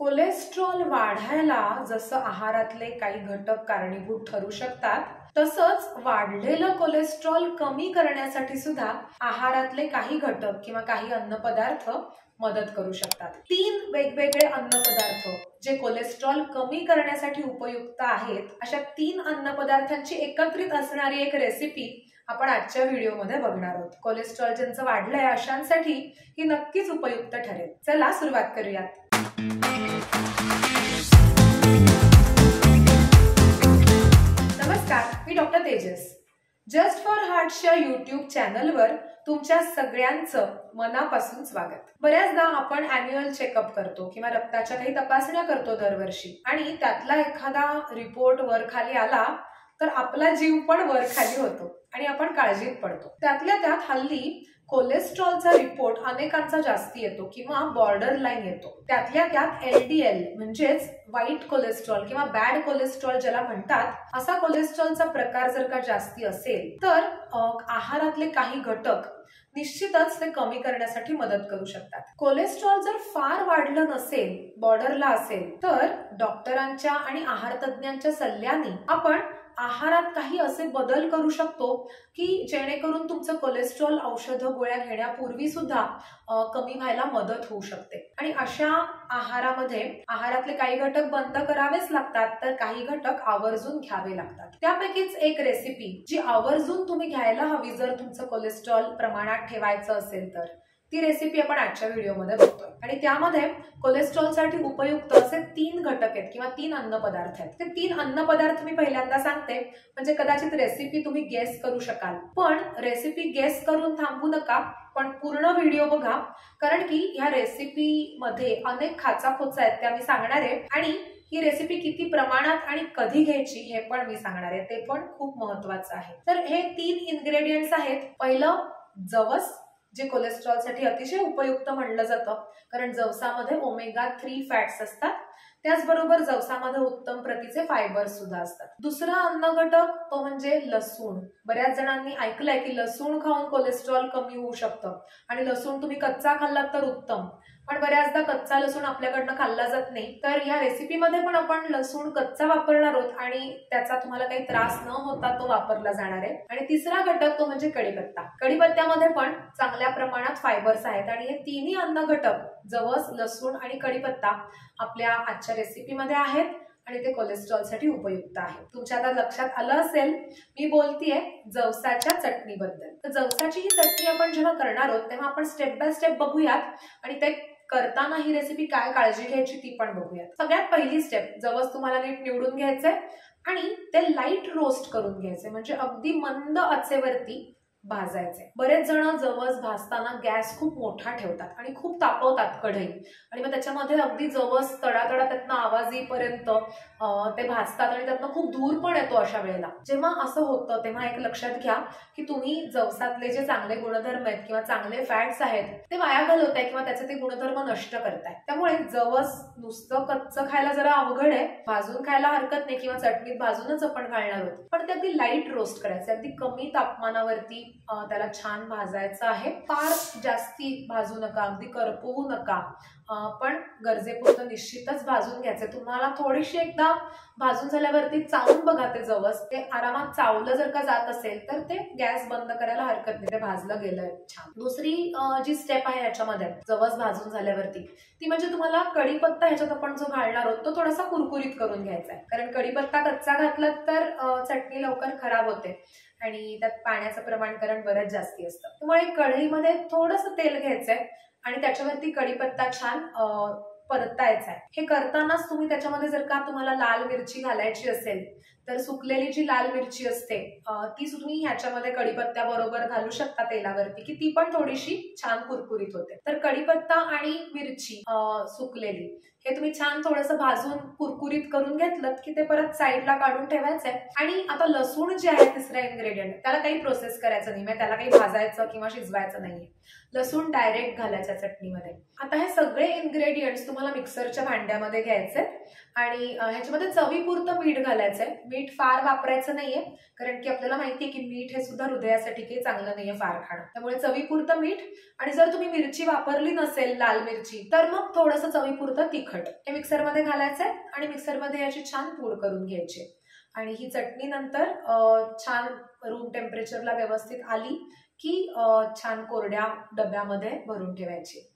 Cholesterol वाढायला जसं आहारातले काही घटक कारणीभूत ठरू शकतात, तसंच वाढलेलं कोलेस्ट्रॉल कमी करण्यासाठी सुद्धा आहारातले काही घटक किंवा काही अन्नपदार्थ मदत करू शकतात। 3 वेगवेगळे अन्नपदार्थ जे कोलेस्ट्रॉल कमी करण्यासाठी उपयुक्त आहेत, अशा 3 अन्नपदार्थांची एकत्रित असणारी एक रेसिपी आपण आजच्या व्हिडिओमध्ये बघणार आहोत। कोलेस्ट्रॉल ज्यांचं वाढलंय अशांसाठी ही नक्कीच उपयुक्त ठरेल। चला सुरुवात करूयात। नमस्कार, मी डॉक्टर तेजस। जस्ट फॉर हार्टच्या YouTube चॅनलवर तुमच्या सगळ्यांचं मनापासून स्वागत। बऱ्याचदा आपण ॲन्युअल चेकअप करतो किंवा रक्ताच्या काही तपासण्या करतो दरवर्षी, आणि त्यातला एखादा रिपोर्ट वर खाली आला तर आपला जीव पण वर खाली होतो आणि आपण काळजीत पडतो। त्यातल्या त्यात हल्ली कोलेस्ट्रॉलचा रिपोर्ट अनेकांचा जास्ती येतो किंवा बॉर्डर लाईन येतो। त्यातल्या त्यात LDL म्हणजेच वाईट कोलेस्ट्रॉल किंवा बॅड कोलेस्ट्रॉल ज्याला म्हणतात, असा कोलेस्ट्रॉलचा प्रकार जर का जास्ती असेल तर आहारातले काही घटक निश्चितच ते कमी करण्यासाठी मदत करू शकतात। कोलेस्ट्रॉल जर फार वाढलं नसेल, बॉर्डरला असेल, तर डॉक्टरांच्या आणि आहार तज्ञांच्या सल्ल्याने आपण आहारात काही असे बदल करू शकतो की जेणेकरून तुमचं कोलेस्ट्रॉल औषधं गोळ्या घेण्यापूर्वी सुद्धा कमी व्हायला मदत होऊ शकते। आणि अशा आहारामध्ये आहारातले काही घटक बंद करावेच लागतात, तर काही घटक आवर्जून घ्यावे लागतात। त्यापैकीच एक रेसिपी जी आवर्जून तुम्ही घ्यायला हवी जर तुमचं कोलेस्ट्रॉल प्रमाणात ठेवायचं असेल तर, ती रेसिपी आपण आजच्या व्हिडिओमध्ये बघतोय। आणि त्यामध्ये कोलेस्ट्रॉलसाठी उपयुक्त असे 3 घटक आहेत किंवा 3 अन्नपदार्थ आहेत। ते 3 अन्नपदार्थ मी पहिल्यांदा सांगते, म्हणजे कदाचित रेसिपी तुम्ही गेस करू शकाल। पण रेसिपी गेस करून थांबू नका, पण पूर्ण व्हिडिओ बघा, कारण की ह्या रेसिपी मध्ये अनेक खाचाखोचा आहेत त्या मी सांगणार आहे, आणि ही रेसिपी किती प्रमाणात आणि कधी घ्यायची हे पण मी सांगणार आहे, ते पण खूप महत्वाचं आहे। तर हे 3 इन्ग्रेडियंट्स आहेत। पहिलं जवस, जे कोलेस्ट्रॉलसाठी अतिशय उपयुक्त म्हणलं जातं, कारण जवसामध्ये ओमेगा 3 फॅट्स असतात। त्याचबरोबर जवसामध्ये उत्तम प्रतीचे फायबर्स सुद्धा असतात। दुसरा अन्न घटक तो म्हणजे लसूण। बऱ्याच जणांनी ऐकलंय की लसूण खाऊन कोलेस्ट्रॉल कमी होऊ शकतं, आणि लसूण तुम्ही कच्चा खाल्लात तर उत्तम, पण बऱ्याचदा कच्चा लसूण आपल्याकडनं खाल्ला जात नाही। तर या रेसिपीमध्ये पण आपण लसूण कच्चा वापरणार आहोत आणि त्याचा तुम्हाला काही त्रास न होता तो वापरला जाणार आहे। आणि तिसरा घटक तो म्हणजे कढीपत्ता। कढीपत्त्यामध्ये पण चांगल्या प्रमाणात फायबर्स आहेत, आणि हे तिन्ही अन्न घटक जवस, लसूण आणि कढीपत्ता आपल्या आजच्या रेसिपीमध्ये आहेत, आणि ते कोलेस्ट्रॉलसाठी उपयुक्त आहे। तुमच्या आता लक्षात आलं असेल मी बोलतीये जवसाच्या चटणीबद्दल। तर जवसाची ही चटणी आपण जेव्हा करणार आहोत तेव्हा आपण स्टेप बाय स्टेप बघूयात, आणि ते करताना ही रेसिपी काय काळजी घ्यायची ती पण बघूयात। सगळ्यात पहिली स्टेप, जवस तुम्हाला नीट निवडून घ्यायचंय आणि ते लाईट रोस्ट करून घ्यायचे, म्हणजे अगदी मंद आचेवरती भाजायचे। बरेच जण जवस भाजताना गॅस खूप मोठा ठेवतात आणि खूप तापवतात कढई, आणि मग त्याच्यामध्ये अगदी जवस तडातडा त्यातनं आवाज येईपर्यंत ते भाजतात, आणि त्यातनं खूप धूर पण येतो। अशा वेळेला जेव्हा असं होतं तेव्हा एक लक्षात घ्या की तुम्ही जवसातले जे चांगले गुणधर्म आहेत किंवा चांगले फॅट्स आहेत ते वाया घालवताय किंवा त्याचे ते गुणधर्म नष्ट करताय। त्यामुळे जवस नुसतं कच्चं खायला जरा अवघड आहे, भाजून खायला हरकत नाही किंवा चटणीत भाजूनच आपण घालणार आहोत, पण ते अगदी लाईट रोस्ट करायचे, अगदी कमी तापमानावरती त्याला छान भाजायचं आहे। फार जास्ती भाजू नका, अगदी करपवू नका, पण गरजेपुरतं निश्चितच भाजून घ्यायचे। तुम्हाला थोडीशी एकदा भाजून झाल्यावरती चावून बघा ते जवस, ते आरामात चावलं जर का जात असेल तर ते गॅस बंद करायला हरकत नाही, ते भाजलं गेलंय छान। दुसरी जी स्टेप आहे ह्याच्यामध्ये जवस भाजून झाल्यावरती, ती म्हणजे तुम्हाला कढीपत्ता ह्याच्यात आपण जो घालणार आहोत तो थोडासा कुरकुरीत करून घ्यायचा आहे, कारण कढीपत्ता कच्चा घातला तर चटणी लवकर खराब होते आणि त्यात पाण्याचं प्रमाणकरण बरंच जास्ती असतं। त्यामुळे कढईमध्ये थोडंसं तेल घ्यायचंय आणि त्याच्यावरती कढीपत्ता छान परतायचा आहे। हे करतानाच तुम्ही त्याच्यामध्ये जर का तुम्हाला लाल मिरची घालायची असेल तर सुकलेली जी लाल मिरची असते ती तुम्ही ह्याच्यामध्ये कढीपत्त्या बरोबर घालू शकता तेलावरती, की ती पण थोडीशी छान कुरकुरीत होते। तर कढीपत्ता आणि मिरची सुकलेली हे तुम्ही छान थोडंसं भाजून कुरकुरीत करून घेतलं की ते परत साईडला काढून ठेवायचंय। आणि आता लसूण जे आहे तिसरा इन्ग्रेडियंट, त्याला काही प्रोसेस करायचं नाही, त्याला काही भाजायचं किंवा शिजवायचं नाहीये, लसूण डायरेक्ट घालायचा चटणीमध्ये। आता हे सगळे इन्ग्रेडियंट्स तुम्हाला मिक्सरच्या भांड्यामध्ये घ्यायचे आणि ह्याच्यामध्ये चवीपुरतं मीठ घालायचंय। मीठ फार वापरायचं नाहीये, कारण की आपल्याला माहितीये की मीठ हे सुद्धा हृदयासाठी काही चांगलं नाहीये फार खाणं. त्यामुळे चवीपुरतं मीठ, आणि जर तुम्ही मिरची वापरली नसेल लाल मिरची तर मग थोडंसं चवीपुरतं तिखट हे मिक्सरमध्ये घालायचंय आणि मिक्सरमध्ये याची छान पूड करून घ्यायची. आणि ही चटणी नंतर छान रूम टेम्परेचरला व्यवस्थित आली की छान कोरड्या डब्यामध्ये भरून ठेवायची.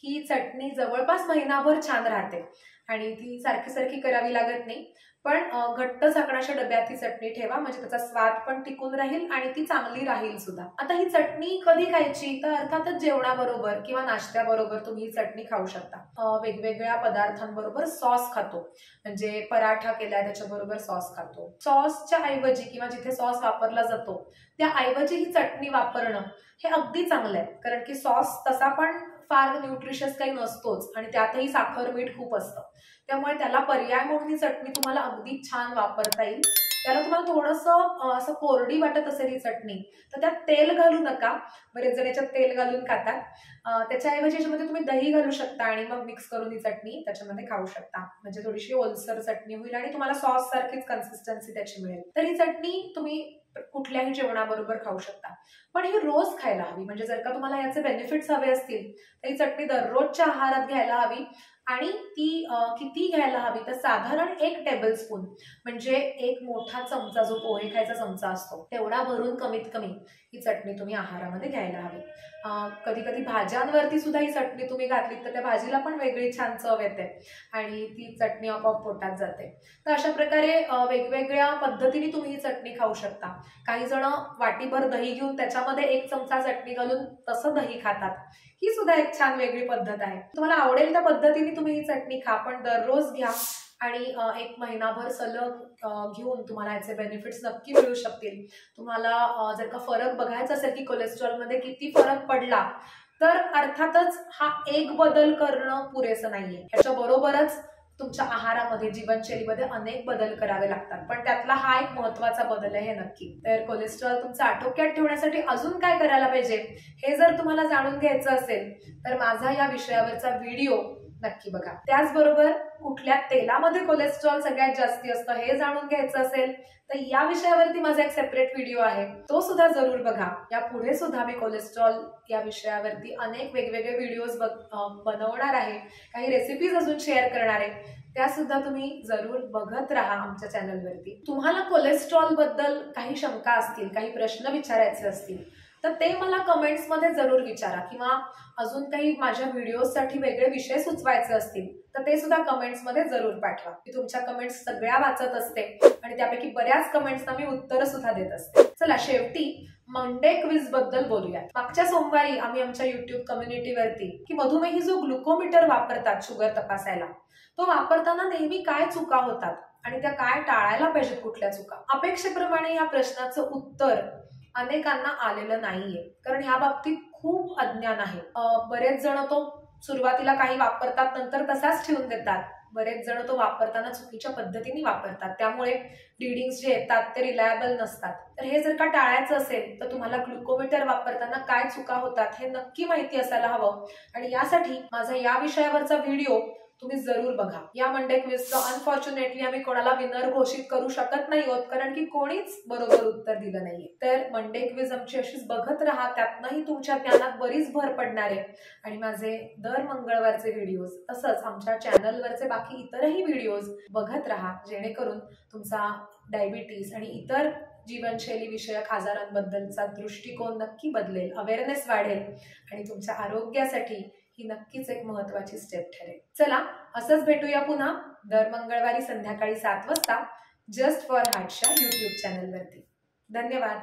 ही चटणी जवळपास महिनाभर छान राहते आणि ती सारखी सारखी करावी लागत नाही, पण घट्ट झाकणाच्या डब्यात ही चटणी ठेवा, म्हणजे त्याचा स्वाद पण टिकून राहील आणि ती चांगली राहील सुद्धा. आता ही चटणी कधी खायची, तर अर्थातच जेवणाबरोबर किंवा नाश्त्याबरोबर तुम्ही ही चटणी खाऊ शकता. वेगवेगळ्या पदार्थांबरोबर सॉस खातो, म्हणजे पराठा केलाय त्याच्याबरोबर सॉस खातो. सॉसच्या ऐवजी किंवा जिथे सॉस वापरला जातो त्या ऐवजी ही चटणी वापरणं हे अगदी चांगलं आहे, कारण की सॉस तसा पण फार न्यूट्रिशियस काही नसतोच आणि त्यातही साखर मीठ खूप असतं. त्यामुळे त्याला पर्याय म्हणून ही चटणी तुम्हाला अगदी छान वापरता येईल. त्याला तुम्हाला थोडंसं असं कोरडी वाटत असेल ही चटणी तर त्यात तेल घालू नका. बरेच जण याच्यात तेल घालून खातात. त्याच्याऐवजी याच्यामध्ये तुम्ही दही घालू शकता आणि मग मिक्स करून ही चटणी त्याच्यामध्ये खाऊ शकता, म्हणजे थोडीशी ओलसर चटणी होईल आणि तुम्हाला सॉस सारखीच कन्सिस्टन्सी त्याची मिळेल. तर ही चटणी तुम्ही कुठल्याही जेवणाबरोबर खाऊ शकता, पण ही रोज खायला हवी. म्हणजे जर का तुम्हाला याचे बेनिफिट्स हवे असतील तर ही चटणी दररोजच्या आहारात घ्यायला हवी. आणि ती किती घ्यायला हवी, तर साधारण 1 टेबलस्पून, म्हणजे 1 मोठा चमचा जो पोहे खायचा चमचा असतो तेवढा भरून कमीत कमी ही चटणी तुम्ही आहारामध्ये घ्यायला हवी. कधी कधी भाज्यांवरती सुद्धा ही चटणी तुम्ही घातली तर त्या भाजीला पण वेगळी छान चव येते आणि ती चटणी आपोआप पोटात जाते. तर अशा प्रकारे वेगवेगळ्या पद्धतीने तुम्ही ही चटणी खाऊ शकता. काही जण वाटीभर दही घेऊन त्याच्यामध्ये 1 चमचा चटणी घालून तसं दही खातात. ही सुद्धा एक छान वेगळी पद्धत आहे. तुम्हाला आवडेल त्या पद्धतीने तुम्ही ही चटणी खा, पण दररोज घ्या आणि 1 महिनाभर सलग घेऊन तुम्हाला याचे बेनिफिट्स नक्की मिळू शकतील. तुम्हाला जर का फरक बघायचा असेल की कोलेस्ट्रॉलमध्ये किती फरक पडला, तर अर्थातच हा एक बदल करणं पुरेसं नाहीये. याच्या बरोबरच तुमच्या आहारामध्ये जीवनशैलीमध्ये अनेक बदल करावे लागतात, पण त्यातला हा एक महत्वाचा बदल आहे हे नक्की. तर कोलेस्ट्रॉल तुमचं आटोक्यात ठेवण्यासाठी अजून काय करायला पाहिजे हे जर तुम्हाला जाणून घ्यायचं असेल तर माझा या विषयावरचा व्हिडिओ नक्की बघा. त्याचबरोबर कुठल्या तेलामध्ये कोलेस्ट्रॉल सगळ्यात जास्ती असतं हे जाणून घ्यायचं असेल तर या विषयावरती माझा एक सेपरेट व्हिडिओ आहे, तो सुद्धा जरूर बघा. या पुढे सुद्धा मी कोलेस्ट्रॉल या विषयावरती अनेक वेगवेगळे व्हिडिओज बनवणार आहे, काही रेसिपीज अजून शेअर करणार आहे, त्या सुद्धा तुम्ही जरूर बघत राहा आमच्या चॅनलवरती. तुम्हाला कोलेस्ट्रॉल बद्दल काही शंका असतील, काही प्रश्न विचारायचे असतील तर ते मला कमेंट्स मध्ये जरूर विचारा, किंवा अजून काही माझ्या व्हिडिओसाठी वेगळे विषय सुचवायचे असतील तर ते सुद्धा कमेंट्स मध्ये जरूर पाठवा. मी तुमच्या कमेंट्स सगळ्या वाचत असते आणि त्यापैकी बऱ्याच कमेंट्सना मी उत्तर सुद्धा देत असते. चला शेवटी मंडे क्विज बद्दल बोलूया. मागच्या सोमवारी आम्ही आमच्या युट्यूब कम्युनिटीवरती की मधुमेही जो ग्लुकोमीटर वापरतात शुगर तपासायला, तो वापरताना नेहमी काय चुका होतात आणि त्या काय टाळायला पाहिजेत, कुठल्या चुका. अपेक्षेप्रमाणे या प्रश्नाचं उत्तर अनेकांना आलेलं नाहीये, कारण ह्या बाबतीत खूप अज्ञान आहे. बरेच जण तो सुरुवातीला काही वापरतात नंतर तसाच ठेवून देतात. बरेच जण तो वापरताना चुकीच्या पद्धतीने वापरतात, त्यामुळे रिडिंग्स जे येतात ते रिलायबल नसतात. तर हे जर का टाळायचं असेल तर तुम्हाला ग्लुकोमीटर वापरताना काय चुका होतात हे नक्की माहिती असायला हवं, आणि यासाठी माझा या विषयावरचा व्हिडिओ तुम्ही जरूर बघा. या मंडे क्विजचं अनफॉर्च्युनेटली आम्ही कोणाला विनर घोषित करू शकत नाही आहोत, कारण की कोणीच बरोबर उत्तर दिलं नाहीये. तर मंडे क्विज आमची अशीच बघत राहा, त्यातनंही तुमच्या ज्ञानात बरीच भर पडणार आहे. आणि माझे दर मंगळवारचे व्हिडिओज तसंच आमच्या चॅनलवरचे बाकी इतरही व्हिडिओज बघत राहा, जेणेकरून तुमचा डायबिटीस आणि इतर जीवनशैली विषयक आजारांबद्दलचा दृष्टिकोन नक्की बदलेल, अवेअरनेस वाढेल आणि तुमच्या आरोग्यासाठी ही नक्कीच एक महत्वाची स्टेप ठरेल. चला असंच भेटूया पुन्हा दर मंगळवारी संध्याकाळी 7 वाजता जस्ट फॉर हार्टच्या युट्यूब चॅनलवरती. धन्यवाद.